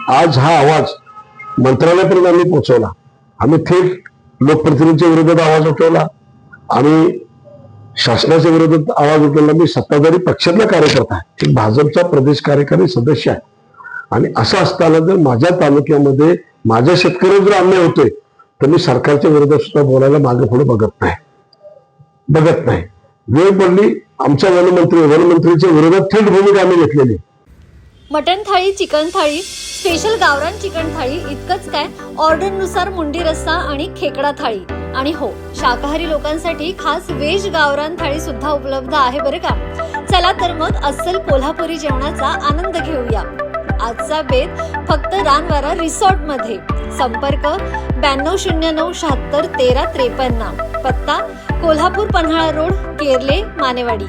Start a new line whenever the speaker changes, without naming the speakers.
आज हा आवाज मंत्रालयापर्यंत आम्ही पोहोचवला. आम्ही थेट लोकप्रतिनिधींच्या विरोधात आवाज उठवला, आम्ही शासनाच्या विरोधात आवाज उठवला. मी सत्ताधारी पक्षातला कार्यकर्ता आहे, एक भाजपचा प्रदेश कार्यकारी सदस्य आहे. आणि असं असताना जर माझ्या तालुक्यामध्ये माझ्या शेतकऱ्यावर जर अन्याय होतोय तर मी सरकारच्या विरोधात सुद्धा बोलायला मागे पुढे बघत नाही. वेळ पडली, आमच्या वनमंत्रीच्या विरोधात थेट भूमिका आम्ही घेतलेली.
मटन थाळी, चिकन थाळी, स्पेशल गावरान चिकन थाळी इतकंच काय, ऑर्डरनुसार मुंडी रस्सा आणि खेकडा थाळी. आणि हो, शाकाहारी लोकांसाठी खास व्हेज गावरान थाळी सुद्धा उपलब्ध आहे बरं का. चला तर मग अस्सल कोल्हापुरी जेवणाचा आनंद घेऊया. आजचा बेत फक्त रानवारा रिसॉर्ट मध्ये. संपर्क 9209761353. पत्ता कोल्हापूर पन्हाळा रोड, केरले, मानेवाडी.